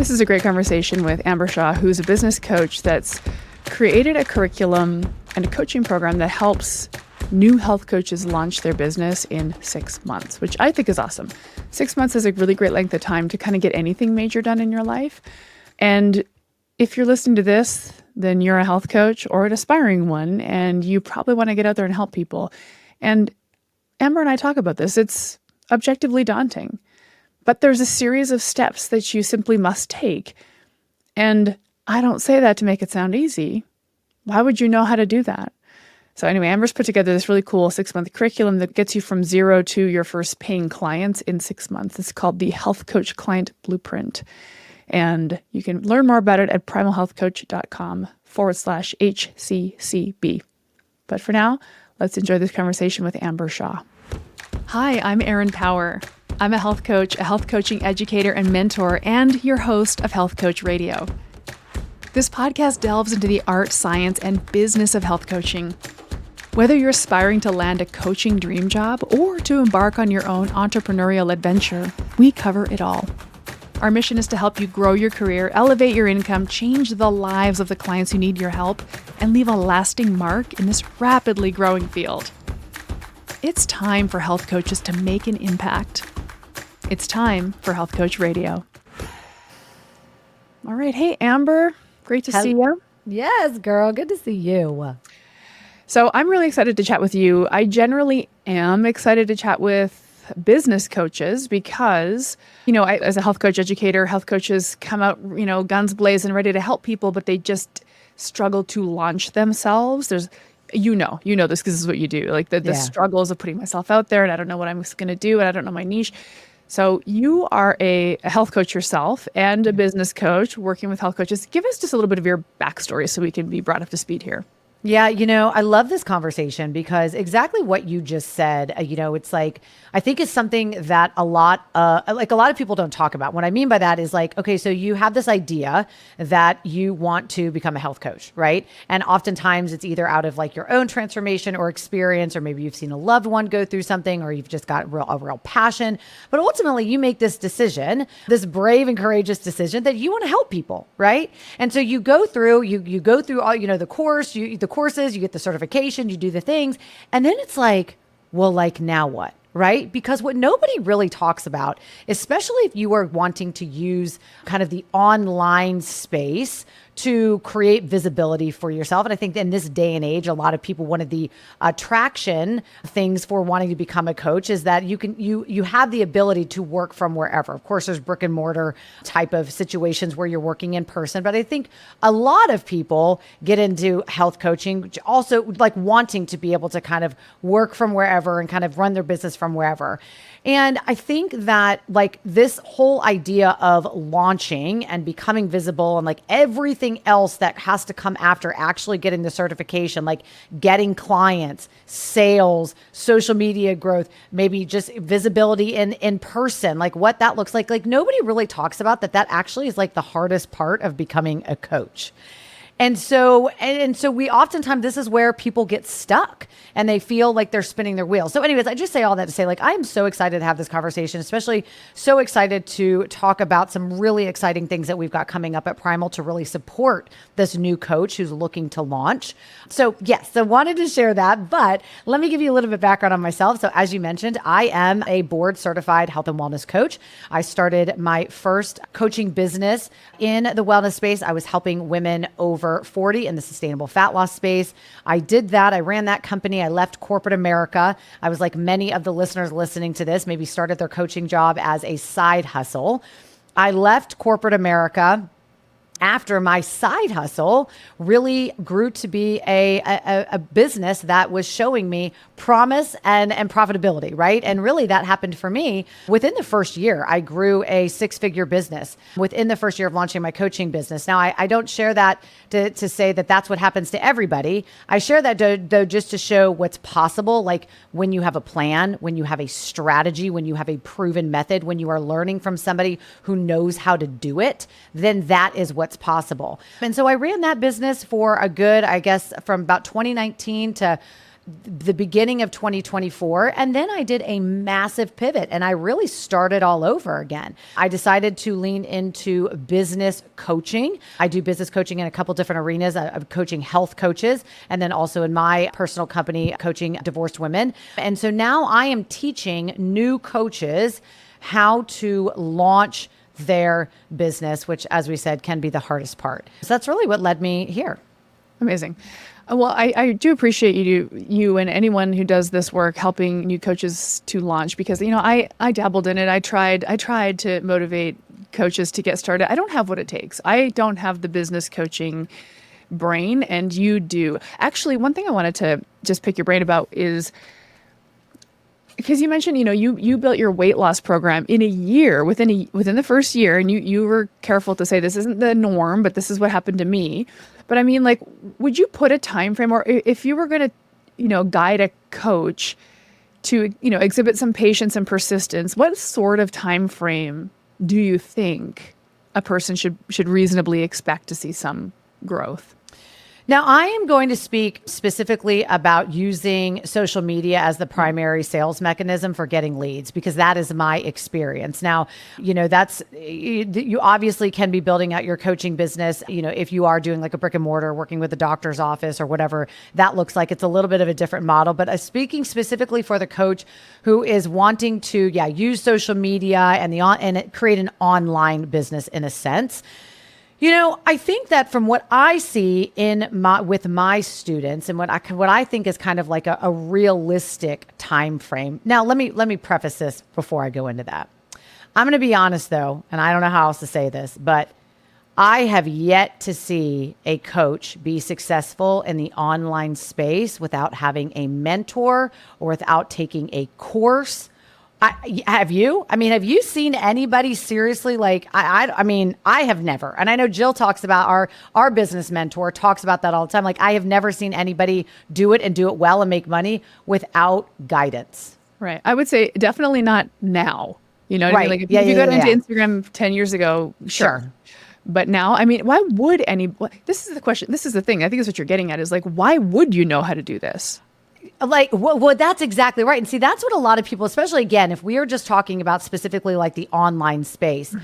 This is a great conversation with Amber Shaw, who's a business coach that's created a curriculum and a coaching program that helps new health coaches launch their business in 6 months, which I think is awesome. 6 months is a really great length of time to kind of get anything major done in your life. And if you're listening to this, then you're a health coach or an aspiring one, and you probably want to get out there and help people. And Amber and I talk about this. It's objectively daunting, but there's a series of steps that you simply must take. And I don't say that to make it sound easy. Why would you know how to do that? So anyway, Amber's put together this really cool 6-month curriculum that gets you from 0 to your first paying clients in 6 months. It's called the Health Coach Client Blueprint. And you can learn more about it at primalhealthcoach.com/HCCB. But for now, let's enjoy this conversation with Amber Shaw. Hi, I'm Erin Power. I'm a health coach, a health coaching educator and mentor, and your host of Health Coach Radio. This podcast delves into the art, science, and business of health coaching. Whether you're aspiring to land a coaching dream job or to embark on your own entrepreneurial adventure, we cover it all. Our mission is to help you grow your career, elevate your income, change the lives of the clients who need your help, and leave a lasting mark in this rapidly growing field. It's time for health coaches to make an impact. It's time for Health Coach Radio. All right. Hey, Amber. Great to see you. Yes, girl. Good to see you. So I'm really excited to chat with you. I generally am excited to chat with business coaches because, as a health coach educator, health coaches come out, guns blazing, ready to help people, but they just struggle to launch themselves. There's, this because this is what you do. Like the struggles of putting myself out there and I don't know what I'm going to do and I don't know my niche. So you are a health coach yourself and a business coach working with health coaches. Give us just a little bit of your backstory so we can be brought up to speed here. Yeah, I love this conversation because exactly what you just said, it's like, I think is something that a lot of people don't talk about. What I mean by that is like, okay, so you have this idea that you want to become a health coach, right? And oftentimes it's either out of like your own transformation or experience, or maybe you've seen a loved one go through something, or you've just got a real passion. But ultimately you make this decision, this brave and courageous decision that you want to help people, right? And so you go through, you go through all, the course, the courses, you get the certification, you do the things. And then it's like, well, like now what? Right? Because what nobody really talks about, especially if you are wanting to use kind of the online space to create visibility for yourself. And I think in this day and age, a lot of people, one of the attraction things for wanting to become a coach is that you have the ability to work from wherever. Of course, there's brick and mortar type of situations where you're working in person. But I think a lot of people get into health coaching also like wanting to be able to kind of work from wherever and kind of run their business from wherever. And I think that like this whole idea of launching and becoming visible and like everything else that has to come after actually getting the certification, like getting clients, sales, social media growth, maybe just visibility in person, like what that looks like nobody really talks about that actually is like the hardest part of becoming a coach. And so we oftentimes, this is where people get stuck and they feel like they're spinning their wheels. So anyways, I just say all that to say, like, I am so excited to have this conversation, especially so excited to talk about some really exciting things that we've got coming up at Primal to really support this new coach who's looking to launch. So yes, I wanted to share that, but let me give you a little bit of background on myself. So as you mentioned, I am a board certified health and wellness coach. I started my first coaching business in the wellness space. I was helping women over 40 in the sustainable fat loss space. I did that. I ran that company. I left corporate America. I was like many of the listeners listening to this, maybe started their coaching job as a side hustle. I left corporate America after my side hustle really grew to be a business that was showing me promise and profitability, right? And really that happened for me within the first year. I grew a 6-figure business within the first year of launching my coaching business. Now, I don't share that to say that that's what happens to everybody. I share that though just to show what's possible, like when you have a plan, when you have a strategy, when you have a proven method, when you are learning from somebody who knows how to do it, then that is what's possible. And so I ran that business for a good, I guess, from about 2019 to the beginning of 2024. And then I did a massive pivot and I really started all over again. I decided to lean into business coaching. I do business coaching in a couple different arenas. I'm coaching health coaches, and then also in my personal company, coaching divorced women. And so now I am teaching new coaches how to launch their business, which, as we said, can be the hardest part. So that's really what led me here. Amazing. Well, I do appreciate you and anyone who does this work helping new coaches to launch, because, I dabbled in it. I tried to motivate coaches to get started. I don't have what it takes. I don't have the business coaching brain, and you do. Actually, one thing I wanted to just pick your brain about is, because you mentioned, you built your weight loss program in a year, within the first year, and you were careful to say this isn't the norm, but this is what happened to me. But I mean, like, would you put a time frame, or if you were going to, guide a coach to, exhibit some patience and persistence, what sort of time frame do you think a person should reasonably expect to see some growth? Now, I am going to speak specifically about using social media as the primary sales mechanism for getting leads, because that is my experience. Now, you obviously can be building out your coaching business, if you are doing like a brick and mortar, working with a doctor's office or whatever that looks like. It's a little bit of a different model, but speaking specifically for the coach who is wanting to, use social media and create an online business in a sense. I think that from what I see with my students and what I think is kind of like a realistic time frame. Now, let me preface this before I go into that. I'm going to be honest though, and I don't know how else to say this, but I have yet to see a coach be successful in the online space without having a mentor or without taking a course. Have you? I mean, have you seen anybody seriously? Like, I mean, I have never. And I know Jill talks about our business mentor talks about that all the time. Like, I have never seen anybody do it and do it well and make money without guidance. Right. I would say definitely not now. You know what I mean? Right. Like, if you got into Instagram 10 years ago, sure. But now, I mean, why would this is the question. This is the thing. I think is what you're getting at is like, why would you know how to do this? Like, well, that's exactly right. And see, that's what a lot of people, especially again, if we are just talking about specifically like the online space,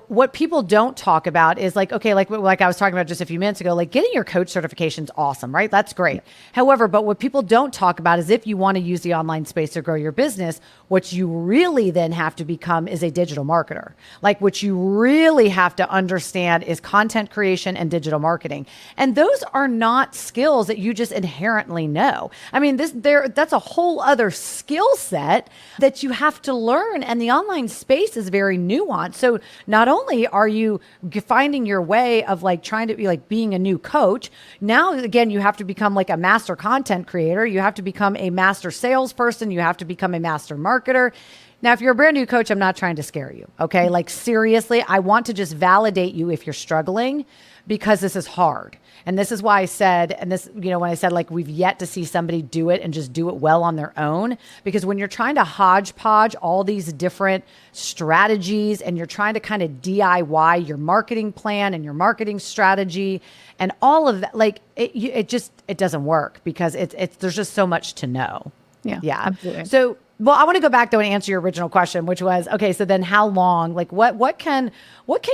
what people don't talk about is like, okay, like I was talking about just a few minutes ago, like getting your coach certification is awesome, right? That's great. Yeah. However, but what people don't talk about is if you want to use the online space to grow your business, what you really then have to become is a digital marketer. Like what you really have to understand is content creation and digital marketing. And those are not skills that you just inherently know. I mean, that's a whole other skill set that you have to learn. And the online space is very nuanced. So not only are you finding your way of like trying to be like being a new coach, now again, you have to become like a master content creator. You have to become a master salesperson. You have to become a master marketer. Now, if you're a brand new coach, I'm not trying to scare you. Okay. Like seriously, I want to just validate you if you're struggling, because this is hard. And this is why I said, and this, when I said like we've yet to see somebody do it and just do it well on their own, because when you're trying to hodgepodge all these different strategies and you're trying to kind of DIY your marketing plan and your marketing strategy and all of that, like it doesn't work because there's just so much to know. Yeah, absolutely. So, well, I want to go back though and answer your original question, which was, okay, so then how long, like what can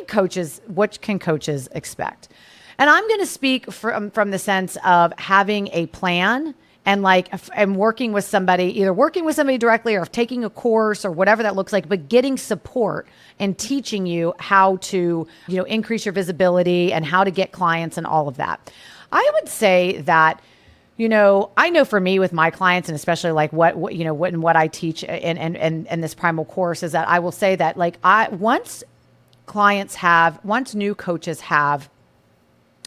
coaches expect? And I'm going to speak from the sense of having a plan and working with somebody, either working with somebody directly or taking a course or whatever that looks like, but getting support and teaching you how to, increase your visibility and how to get clients and all of that. I would say that, I know for me with my clients, and especially like what I teach in this primal course, is that I will say that like once new coaches have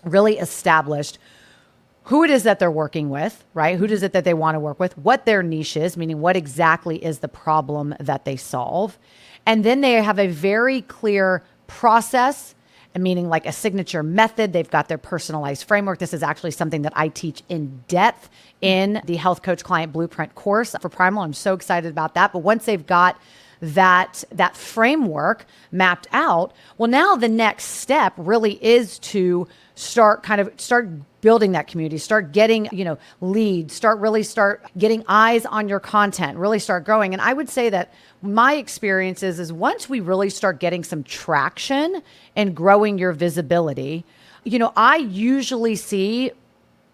really established who it is that they're working with, right? Who is it that they want to work with, what their niche is, meaning what exactly is the problem that they solve. And then they have a very clear process, meaning like a signature method. They've got their personalized framework. This is actually something that I teach in depth in the Health Coach Client Blueprint course for Primal. I'm so excited about that. But once they've got that framework mapped out, well, now the next step really is to start building that community, start getting, leads, start getting eyes on your content, really start growing. And I would say that my experience is once we really start getting some traction and growing your visibility, I usually see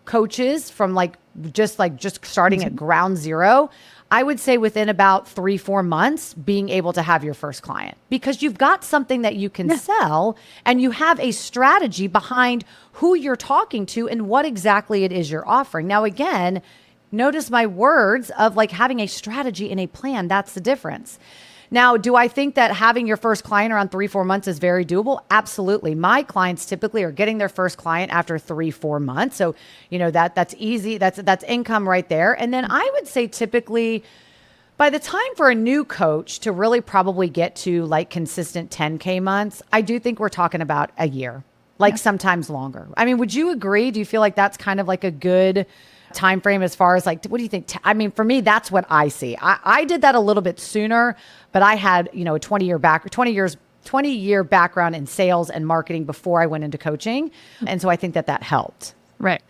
coaches from just starting at ground zero. I would say within about 3-4 months being able to have your first client, because you've got something that you can sell and you have a strategy behind who you're talking to and what exactly it is you're offering. Now, again, notice my words of having a strategy and a plan. That's the difference. Now, do I think that having your first client around 3-4 months is very doable? Absolutely. My clients typically are getting their first client after 3-4 months. So, that's easy. That's income right there. And then I would say typically by the time for a new coach to really probably get to consistent 10K months, I do think we're talking about a year, sometimes longer. I mean, would you agree? Do you feel like that's kind of a good time frame as far as what do you think? I mean, for me, that's what I see. I did that a little bit sooner, but I had, a 20 year background in sales and marketing before I went into coaching. And so I think that helped. Right.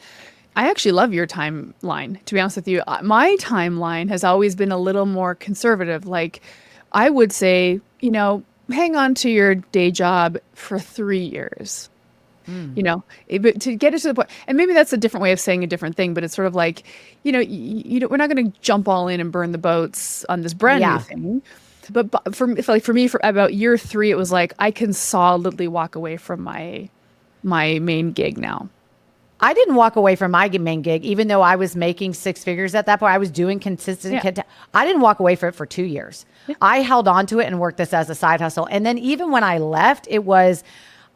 I actually love your timeline, to be honest with you. My timeline has always been a little more conservative. I would say, hang on to your day job for 3 years. But to get it to the point, and maybe that's a different way of saying a different thing, but it's sort of we're not going to jump all in and burn the boats on this brand new thing. But for me, for about year 3, it was I can solidly walk away from my main gig now. I didn't walk away from my main gig, even though I was making 6 figures at that point. I was doing consistent. Yeah. I didn't walk away from it for 2 years. Yeah. I held on to it and worked this as a side hustle. And then even when I left, it was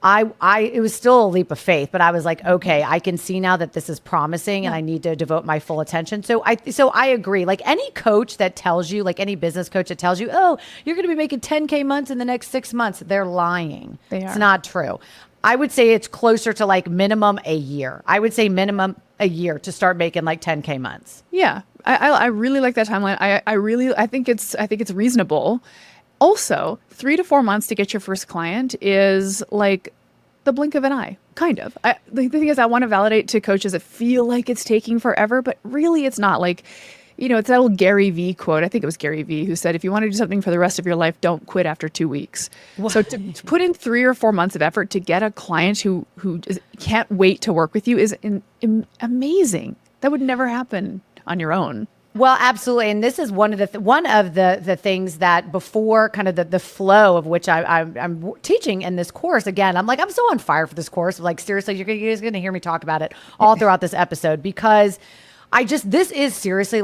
still a leap of faith, but I was okay, I can see now that this is promising and I need to devote my full attention. So I agree. Any coach that tells you, any business coach that tells you, oh, you're going to be making 10K months in the next 6 months, they're lying. It's not true. I would say it's closer to minimum a year. I would say minimum a year to start making 10K months. Yeah. I really like that timeline. I think it's reasonable. Also, 3 to 4 months to get your first client is the blink of an eye, kind of. The thing is, I want to validate to coaches that feel like it's taking forever, but really it's not. It's that old Gary Vee quote. I think it was Gary Vee who said, if you want to do something for the rest of your life, don't quit after 2 weeks. What? So to put in 3 or 4 months of effort to get a client who can't wait to work with you is amazing. That would never happen on your own. Well, absolutely. And this is one of the things that before kind of the flow of which I'm teaching in this course. Again, I'm so on fire for this course. Seriously, you're guys going to hear me talk about it all throughout this episode, because this is seriously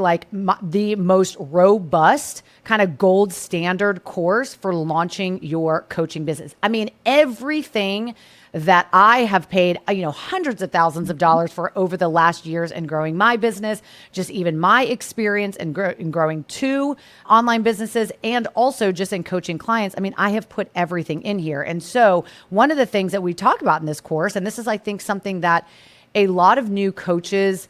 the most robust kind of gold standard course for launching your coaching business. I mean, everything that I have paid, hundreds of thousands of dollars for over the last years in growing my business, just even my experience in growing 2 online businesses, and also just in coaching clients. I mean, I have put everything in here. And so one of the things that we talk about in this course, and this is, I think, something that a lot of new coaches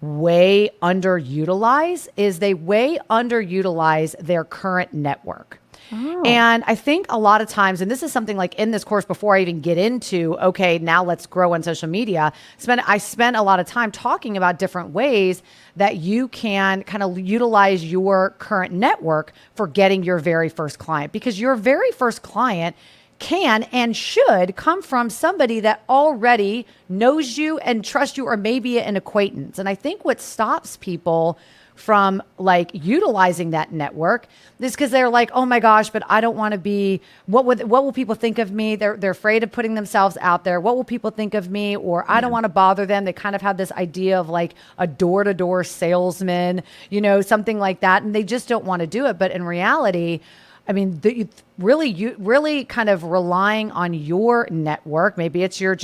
way underutilize, is they way underutilize their current network. Oh. And I think a lot of times, and this is something in this course before I even get into, okay, now let's grow on social media, I spent a lot of time talking about different ways that you can kind of utilize your current network for getting your very first client, because your very first client can and should come from somebody that already knows you and trusts you, or maybe an acquaintance. And I think what stops people from utilizing that network is because they're oh my gosh, but I don't want to be, what will people think of me? They're afraid of putting themselves out there. What will people think of me? Or I don't want to bother them. They kind of have this idea of a door-to-door salesman, something like that. And they just don't want to do it. But in reality, I mean, you really kind of relying on your network. Maybe it's your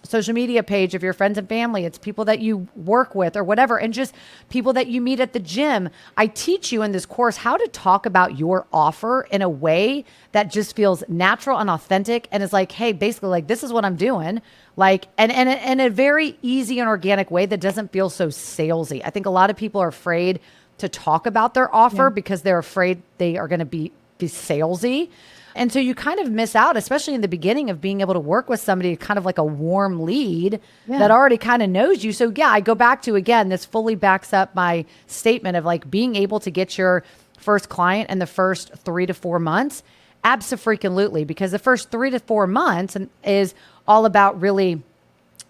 social media page of your friends and family. It's people that you work with or whatever, and just people that you meet at the gym. I teach you in this course how to talk about your offer in a way that just feels natural and authentic, and is hey, basically this is what I'm doing. And in a very easy and organic way that doesn't feel so salesy. I think a lot of people are afraid to talk about their offer because they're afraid they are going to be be salesy. And so you kind of miss out, especially in the beginning, of being able to work with somebody kind of like a warm lead that already kind of knows you. So yeah, I go back to, again, this fully backs up my statement of like being able to get your first client in the first 3 to 4 months. Abso-freaking-lutely, because the first 3 to 4 months is all about really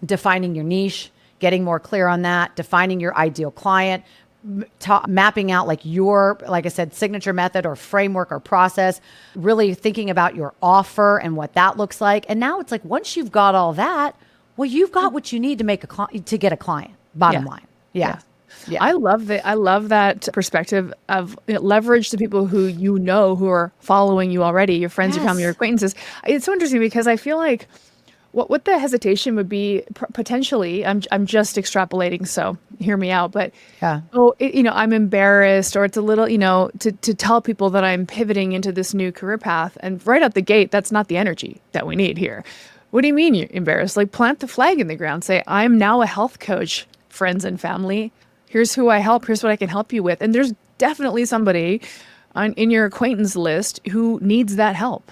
defining your niche, getting more clear on that, defining your ideal client, mapping out like your, like I said, signature method or framework or process, really thinking about your offer and what that looks like. And now it's like, once you've got all that, well, you've got what you need to make to get a client, bottom line. Yeah. I love that. I love that perspective of leverage the people who you know who are following you already, your friends, your family, your acquaintances. It's so interesting because I feel like what the hesitation would be potentially, I'm just extrapolating, so hear me out, but I'm embarrassed, or it's a little, to tell people that I'm pivoting into this new career path. And right out the gate, that's not the energy that we need here. What do you mean you're embarrassed? Like, plant the flag in the ground. Say, I'm now a health coach, friends and family. Here's who I help. Here's what I can help you with. And there's definitely somebody in your acquaintance list who needs that help.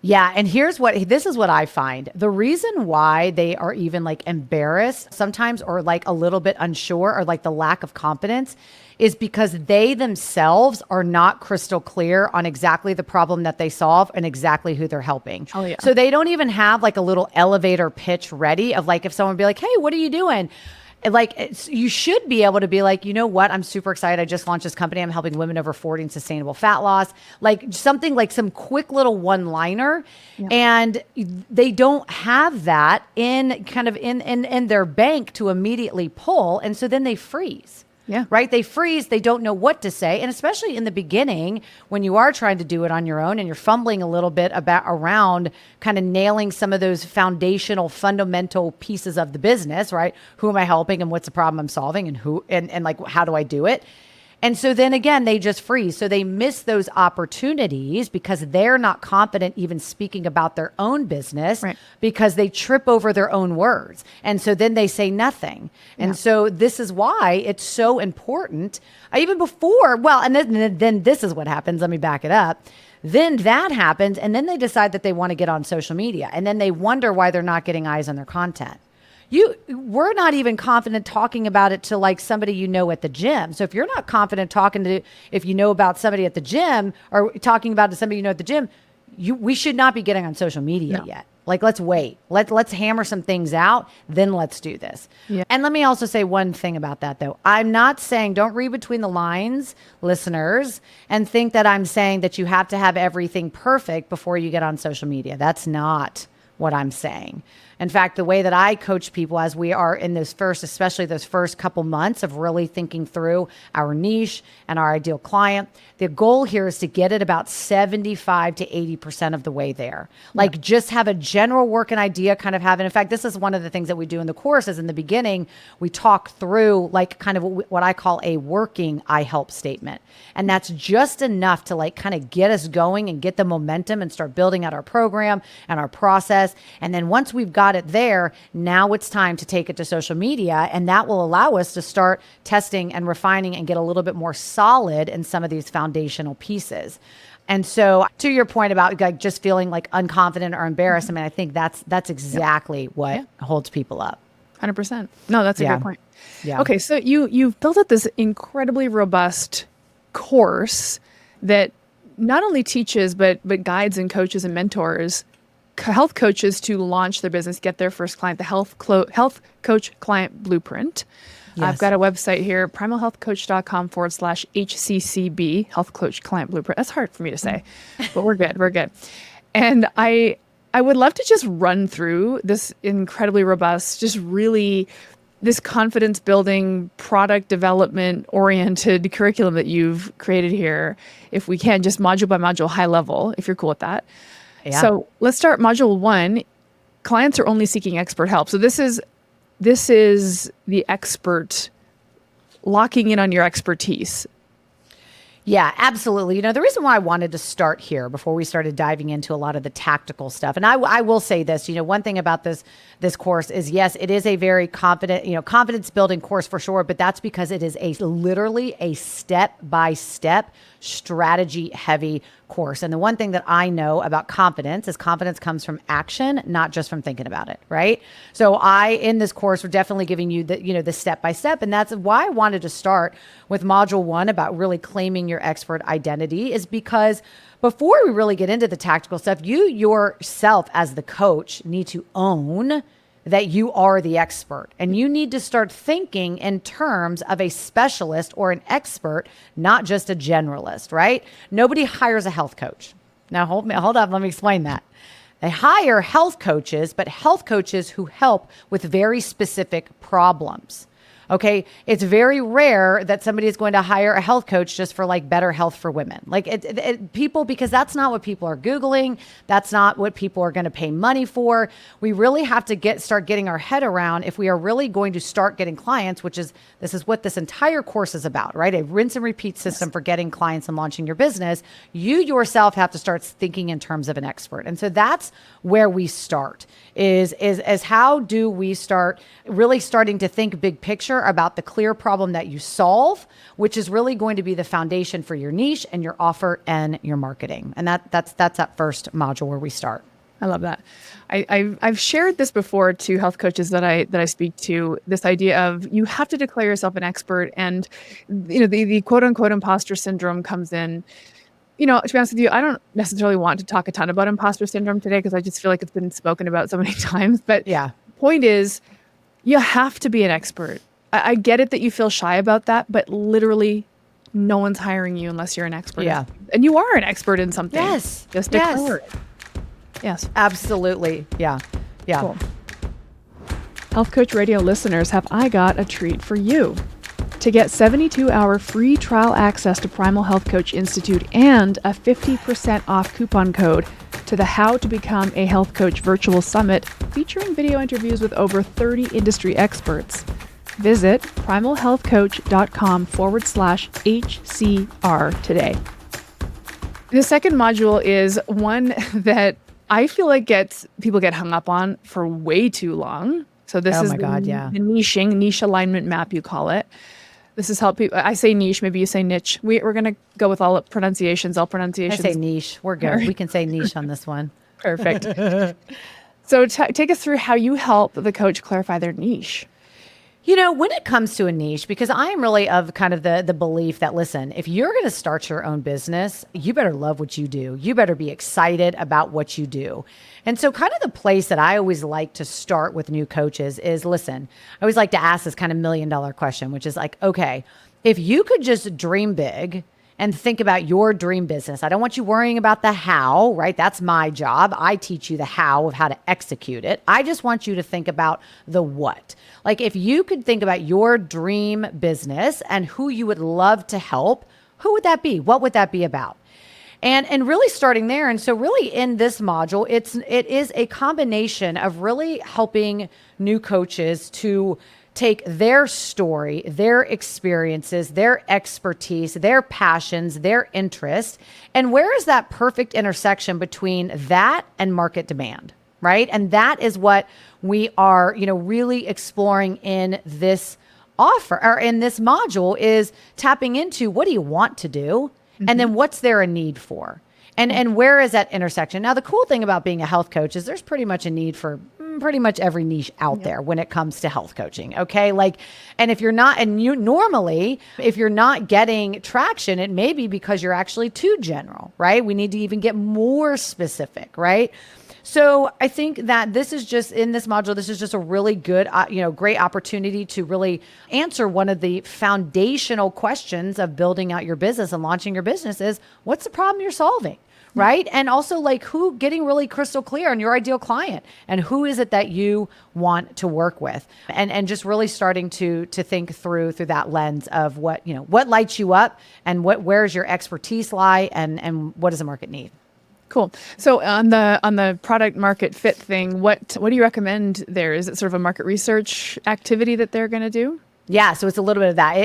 Yeah. And this is what I find. The reason why they are even like embarrassed sometimes, or like a little bit unsure, or like the lack of confidence, is because they themselves are not crystal clear on exactly the problem that they solve and exactly who they're helping. Oh, yeah. So they don't even have like a little elevator pitch ready of like, if someone be like, hey, what are you doing? Like, you should be able to be like, you know what? I'm super excited. I just launched this company. I'm helping women over 40 in sustainable fat loss. Like something like some quick little one-liner. Yeah. And they don't have that in their bank to immediately pull. And so then they freeze. Yeah. Right. They freeze. They don't know what to say. And especially in the beginning, when you are trying to do it on your own and you're fumbling a little bit around kind of nailing some of those foundational, fundamental pieces of the business, right? Who am I helping and what's the problem I'm solving and like, how do I do it? And so then again, they just freeze. So they miss those opportunities because they're not confident even speaking about their own business, right, because they trip over their own words. And so then they say nothing. And so this is why it's so important. Even before, and then this is what happens. Let me back it up. Then that happens. And then they decide that they want to get on social media. And then they wonder why they're not getting eyes on their content. We're not even confident talking about it to like somebody you know at the gym. So if you're not confident if you know about somebody at the gym or talking about it to somebody you know at the gym, we should not be getting on social media yet. Like, let's wait. Let's hammer some things out. Then let's do this. Yeah. And let me also say one thing about that, though. I'm not saying, don't read between the lines, listeners, and think that I'm saying that you have to have everything perfect before you get on social media. That's not what I'm saying. In fact, the way that I coach people as we are in especially those first couple months of really thinking through our niche and our ideal client, the goal here is to get it about 75 to 80% of the way there. Like, just have a general working idea, kind of have it. In fact, this is one of the things that we do in the course is in the beginning, we talk through like kind of what I call a working I help statement. And that's just enough to like kind of get us going and get the momentum and start building out our program and our process. And then once we've got it there, now it's time to take it to social media, and that will allow us to start testing and refining and get a little bit more solid in some of these foundational pieces. And so to your point about like just feeling like unconfident or embarrassed, I mean, I think that's exactly what holds people up. 100%. No, that's a good point. Yeah. Okay, so you've built up this incredibly robust course that not only teaches but guides and coaches and mentors health coaches to launch their business, get their first client, the health coach client blueprint. Yes. I've got a website here, primalhealthcoach.com/HCCB, health coach client blueprint. That's hard for me to say, but we're good. We're good. And I would love to just run through this incredibly robust, just really this confidence building, product development oriented curriculum that you've created here. If we can, just module by module, high level, if you're cool with that. Yeah. So let's start module 1. Clients are only seeking expert help. So this is the expert locking in on your expertise. Yeah, absolutely. The reason why I wanted to start here before we started diving into a lot of the tactical stuff, and I will say this, one thing about this course is, yes, it is a very confidence building course for sure, but that's because it is literally a step-by-step strategy heavy course. And the one thing that I know about confidence is confidence comes from action, not just from thinking about it, right? So in this course, we're definitely giving you the step by step. And that's why I wanted to start with module 1 about really claiming your expert identity, is because before we really get into the tactical stuff, you yourself as the coach need to own that you are the expert, and you need to start thinking in terms of a specialist or an expert, not just a generalist, right? Nobody hires a health coach. Now, hold on, let me explain that. They hire health coaches, but health coaches who help with very specific problems. Okay. It's very rare that somebody is going to hire a health coach just for like better health for women. Like people, because that's not what people are Googling. That's not what people are going to pay money for. We really have to start getting our head around if we are really going to start getting clients, this is what this entire course is about, right? A rinse and repeat system for getting clients and launching your business. You yourself have to start thinking in terms of an expert. And so that's where we start is how do we start really starting to think big picture about the clear problem that you solve, which is really going to be the foundation for your niche and your offer and your marketing. And that's that first module where we start. I love that. I've shared this before to health coaches that I speak to, this idea of you have to declare yourself an expert, and the quote unquote imposter syndrome comes in. To be honest with you, I don't necessarily want to talk a ton about imposter syndrome today because I just feel like it's been spoken about so many times. But yeah, point is, you have to be an expert. I get it that you feel shy about that, but literally no one's hiring you unless you're an expert. Yeah. And you are an expert in something. Yes. Just declare it. Yes. Absolutely. Yeah. Yeah. Cool. Health Coach Radio listeners, have I got a treat for you. To get 72-hour free trial access to Primal Health Coach Institute and a 50% off coupon code to the How to Become a Health Coach virtual summit featuring video interviews with over 30 industry experts, visit primalhealthcoach.com/HCR today. The second module is one that I feel like people get hung up on for way too long. So this is the niche alignment map, you call it. This is help people. I say niche, maybe you say niche. We're going to go with all pronunciations. I say niche. We're good. We can say niche on this one. Perfect. So take us through how you help the coach clarify their niche. When it comes to a niche, because I am really of kind of the belief that, listen, if you're going to start your own business, you better love what you do. You better be excited about what you do. And so kind of the place that I always like to start with new coaches is, listen, I always like to ask this kind of $1 million question, which is like, okay, if you could just dream big and think about your dream business. I don't want you worrying about the how, right? That's my job. I teach you the how of how to execute it. I just want you to think about the what. Like if you could think about your dream business and who you would love to help, who would that be? What would that be about? And really starting there. And so really in this module, it is a combination of really helping new coaches to take their story, their experiences, their expertise, their passions, their interests, and where is that perfect intersection between that and market demand, right? And that is what we are, really exploring in this offer or in this module is tapping into what do you want to do? Mm-hmm. And then what's there a need for? And where is that intersection? Now, the cool thing about being a health coach is there's pretty much a need for pretty much every niche out there when it comes to health coaching. Okay. And if you're not, if you're not getting traction, it may be because you're actually too general, right? We need to even get more specific, right? So I think that this is just in this module, this is just a really good, great opportunity to really answer one of the foundational questions of building out your business and launching your business is what's the problem you're solving? Right. And also getting really crystal clear on your ideal client and who is it that you want to work with and just really starting to think through that lens of what lights you up and where's your expertise lie and what does the market need? Cool. So on the product market fit thing, what do you recommend there? Is it sort of a market research activity that they're going to do? Yeah, so it's a little bit of that.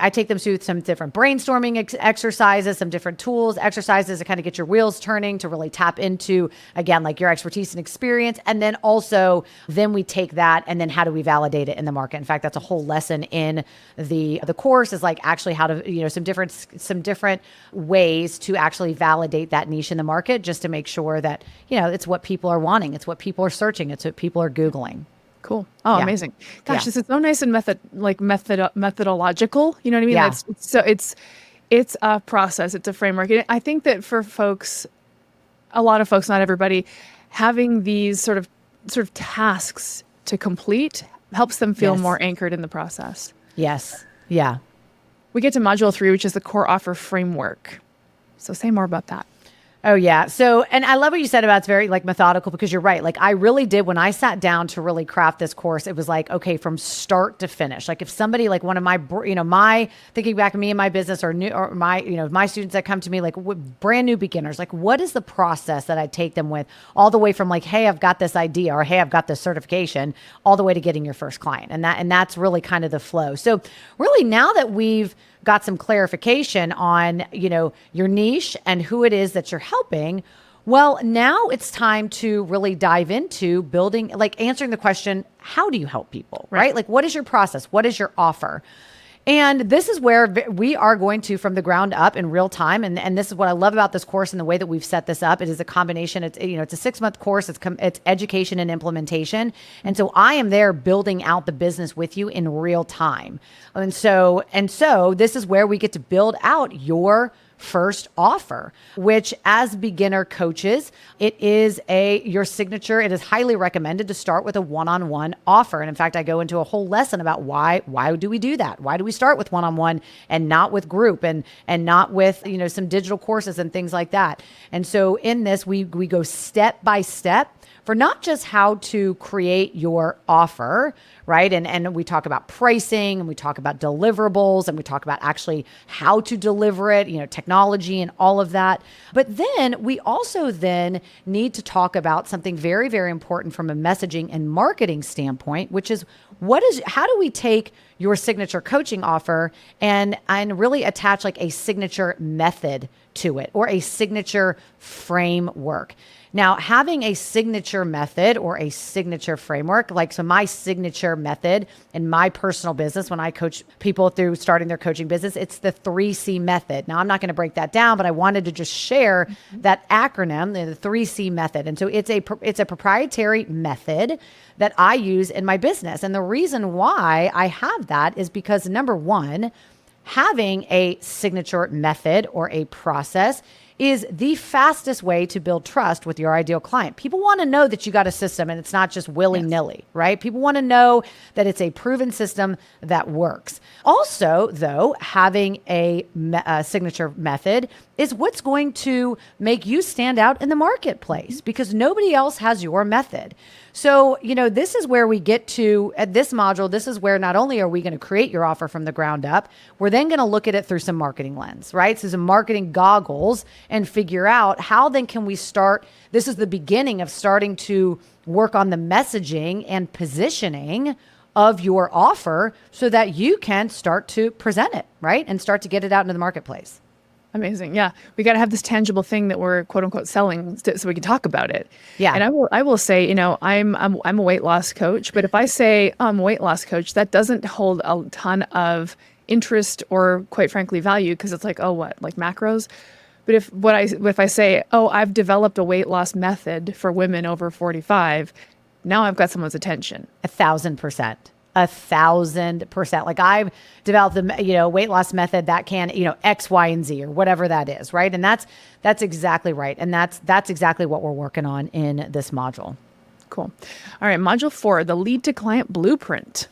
I take them through some different brainstorming exercises, some different tools, exercises to kind of get your wheels turning, to really tap into, again, like your expertise and experience. And then also, then we take that and then how do we validate it in the market? In fact, that's a whole lesson in the course, is like actually how to, some different ways to actually validate that niche in the market, just to make sure that, it's what people are wanting. It's what people are searching. It's what people are Googling. Cool. Oh, yeah. Amazing. Gosh, this is so nice and methodological. You know what I mean? Yeah. It's a process. It's a framework. And I think that for folks, a lot of folks, not everybody, having these sort of tasks to complete helps them feel more anchored in the process. Yes. Yeah. We get to module 3, which is the core offer framework. So say more about that. Oh, yeah. So, and I love what you said about it's very like methodical, because you're right. Like I really did, when I sat down to really craft this course, it was like, okay, from start to finish. Like if somebody, like one of my, my thinking back of me and my business, or my students that come to me, like brand new beginners, like what is the process that I take them with, all the way from like, hey, I've got this idea, or hey, I've got this certification, all the way to getting your first client. And that's really kind of the flow. So really, now that we've got some clarification on, your niche and who it is that you're helping, well, now it's time to really dive into building, like answering the question, how do you help people, right? Like, what is your process? What is your offer? And this is where we are going to, from the ground up in real time. And this is what I love about this course and the way that we've set this up. It is a combination. It's, it's a 6-month course. It's education and implementation. And so I am there building out the business with you in real time. And so this is where we get to build out your first offer, which as beginner coaches, it is your signature. It is highly recommended to start with a one-on-one offer. And in fact, I go into a whole lesson about why do we do that? Why do we start with one-on-one and not with group and not with, some digital courses and things like that? And so in this, we go step by step for not just how to create your offer, right? And we talk about pricing, and we talk about deliverables, and we talk about actually how to deliver it, technology and all of that. But then we also then need to talk about something very, very important from a messaging and marketing standpoint, which is how do we take your signature coaching offer and really attach like a signature method to it, or a signature framework. Now, having a signature method or a signature framework, so my signature method in my personal business, when I coach people through starting their coaching business, it's the 3C method. Now, I'm not going to break that down, but I wanted to just share that acronym, the 3C method. And so it's a proprietary method that I use in my business. And the reason why I have that is because, number one, having a signature method or a process is the fastest way to build trust with your ideal client. People want to know that you got a system and it's not just willy-nilly, right? People want to know that it's a proven system that works. Also, though, having a signature method is what's going to make you stand out in the marketplace, because nobody else has your method. So, this is where we get to, at this module, this is where not only are we going to create your offer from the ground up, we're then going to look at it through some marketing lens, right? So some marketing goggles, and figure out how then can we start. This is the beginning of starting to work on the messaging and positioning of your offer so that you can start to present it, right? And start to get it out into the marketplace. Amazing. Yeah. We got to have this tangible thing that we're quote unquote selling so we can talk about it. Yeah. And I will say, I'm a weight loss coach, but if I say I'm a weight loss coach, that doesn't hold a ton of interest or, quite frankly, value, because it's like, oh, what, like macros? But if I say, oh, I've developed a weight loss method for women over 45, now I've got someone's attention. 1,000%. 1,000%. Like I've developed the weight loss method that can X, Y, and Z, or whatever that is, right? And that's exactly right, and that's exactly what we're working on in this module. Cool. All right, module 4, the lead to client blueprint.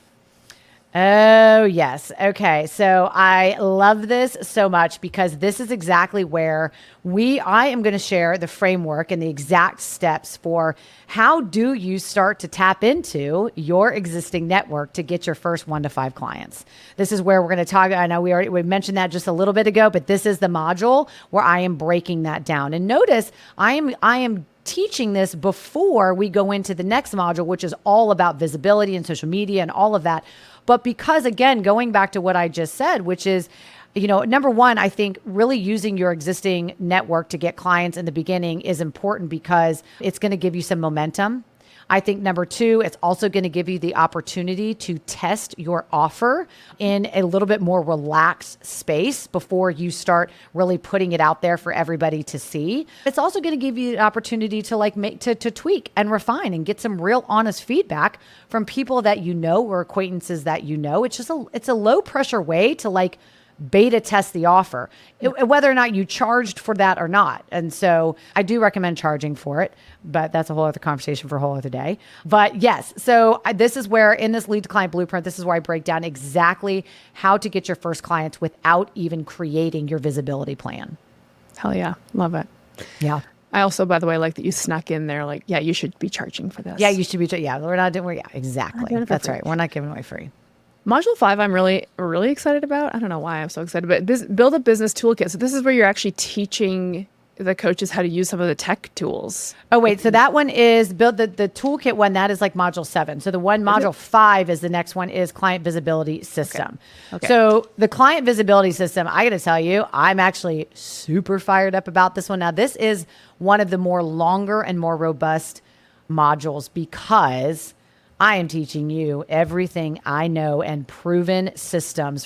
Oh, yes. Okay. So I love this so much, because this is exactly where I am going to share the framework and the exact steps for how do you start to tap into your existing network to get your first 1 to 5 clients. This is where we're going to talk. I know we mentioned that just a little bit ago, but this is the module where I am breaking that down. And notice I am teaching this before we go into the next module, which is all about visibility and social media and all of that. But because, again, going back to what I just said, which is, number one, I think really using your existing network to get clients in the beginning is important because it's going to give you some momentum. I think number two, it's also going to give you the opportunity to test your offer in a little bit more relaxed space before you start really putting it out there for everybody to see. It's also going to give you the opportunity to to tweak and refine and get some real honest feedback from people that or acquaintances that it's a low pressure way to beta test the offer, whether or not you charged for that or not. And so I do recommend charging for it, but that's a whole other conversation for a whole other day. But yes, so this is where in this lead to client blueprint, this is where I break down exactly how to get your first clients without even creating your visibility plan. Hell yeah. Love it. Yeah. I also, by the way, like that you snuck in there, you should be charging for this. Yeah, you should be. Yeah, we're not doing, exactly. That's right. We're not giving away free. Module 5, I'm really, really excited about. I don't know why I'm so excited, but build a business toolkit. So this is where you're actually teaching the coaches how to use some of the tech tools. Oh, wait. So that one is build the toolkit one. That is like module 7. So the one module 5 is the next one is client visibility system. Okay. So the client visibility system, I got to tell you, I'm actually super fired up about this one. Now, this is one of the more longer and more robust modules because I am teaching you everything I know and proven systems